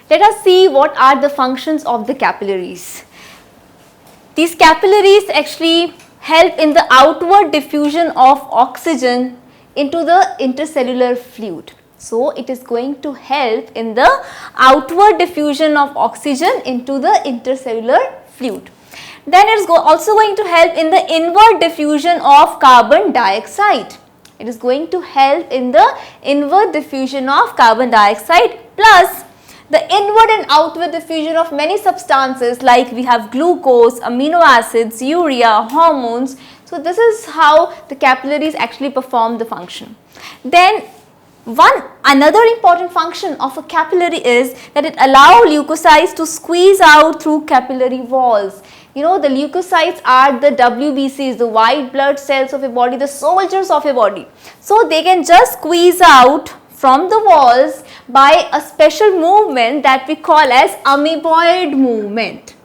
Let us see what are the functions of the capillaries. These capillaries actually help in the outward diffusion of oxygen into the intercellular fluid. So, it is going to help in the outward diffusion of oxygen into the intercellular fluid. Then it is also going to help in the inward diffusion of carbon dioxide. It is going to help in the inward diffusion of carbon dioxide, plus the inward and outward diffusion of many substances like we have glucose, amino acids, urea, hormones. So, this is how the capillaries actually perform the function. Then another important function of a capillary is that it allows leukocytes to squeeze out through capillary walls. You know, the leukocytes are the WBCs, the white blood cells of a body, the soldiers of a body. So, they can just squeeze out from the walls by a special movement that we call as amoeboid movement.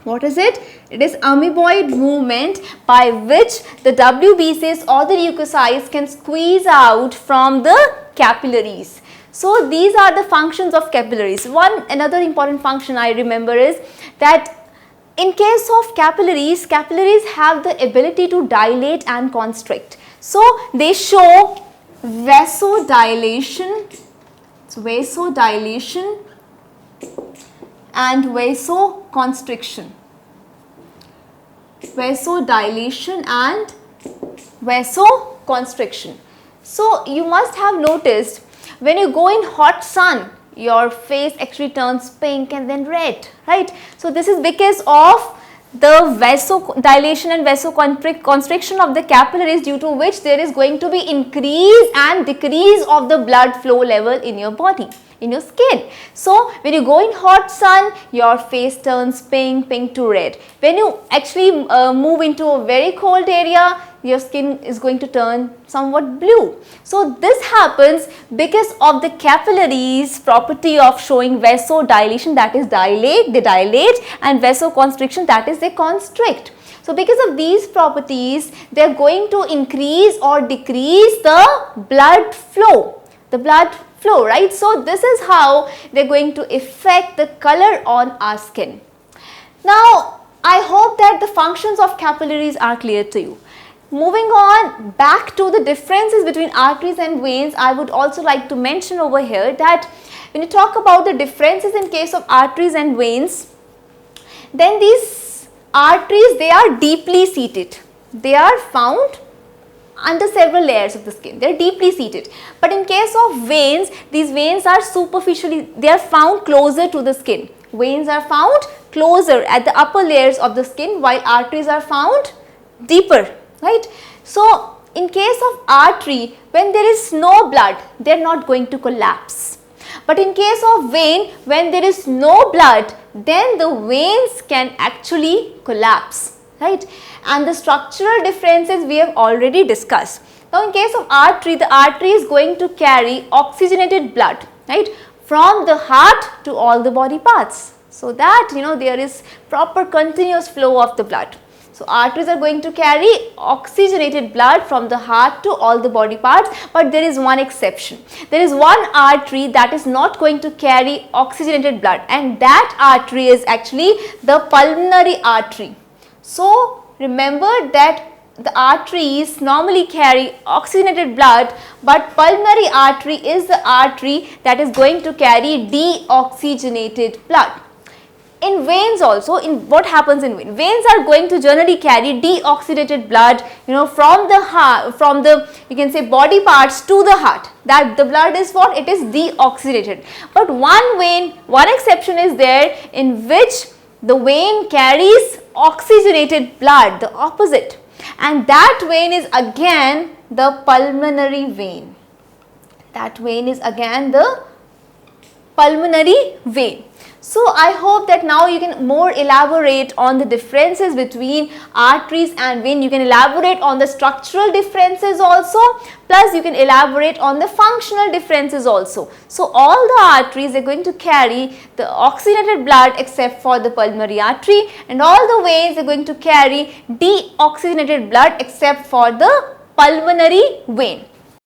What is it? It is amoeboid movement by which the WBCs or the leukocytes can squeeze out from the capillaries. So, these are the functions of capillaries. Another important function I remember is that in case of capillaries, capillaries have the ability to dilate and constrict. So, they show vasodilation, and vasoconstriction. Vasodilation and vasoconstriction. So, you must have noticed when you go in hot sun, your face actually turns pink and then red, right? So, this is because of the vasodilation and vasoconstriction of the capillaries, due to which there is going to be increase and decrease of the blood flow level in your body, in your skin. So, when you go in hot sun, your face turns pink to red. When you actually move into a very cold area, your skin is going to turn somewhat blue. So, this happens because of the capillaries property of showing vasodilation, that is they dilate, and vasoconstriction, that is they constrict. So, because of these properties, they are going to increase or decrease the blood flow, right. So, this is how they are going to affect the color on our skin. Now, I hope that the functions of capillaries are clear to you. Moving on back to the differences between arteries and veins, I would also like to mention over here that when you talk about the differences in case of arteries and veins, then these arteries, they are deeply seated. They are found under several layers of the skin. They are deeply seated. But in case of veins, these veins are superficially, they are found closer to the skin. Veins are found closer at the upper layers of the skin, while arteries are found deeper. Right. So, in case of artery, when there is no blood, they are not going to collapse. But in case of vein, when there is no blood, then the veins can actually collapse, right. And the structural differences we have already discussed. Now, in case of artery, the artery is going to carry oxygenated blood, right, from the heart to all the body parts. So, that there is proper continuous flow of the blood. So, arteries are going to carry oxygenated blood from the heart to all the body parts, but there is one exception. There is one artery that is not going to carry oxygenated blood, and that artery is actually the pulmonary artery. So, remember that the arteries normally carry oxygenated blood, but pulmonary artery is the artery that is going to carry deoxygenated blood. In veins also, what happens in veins? Veins are going to generally carry deoxygenated blood, from the heart, from the, you can say, body parts to the heart. That the blood is what? It is deoxygenated. But one exception is there, in which the vein carries oxygenated blood, the opposite. And that vein is again the pulmonary vein. That vein is again the pulmonary vein. So, I hope that now you can more elaborate on the differences between arteries and vein. You can elaborate on the structural differences also, plus you can elaborate on the functional differences also. So, all the arteries are going to carry the oxygenated blood except for the pulmonary artery, and all the veins are going to carry deoxygenated blood except for the pulmonary vein.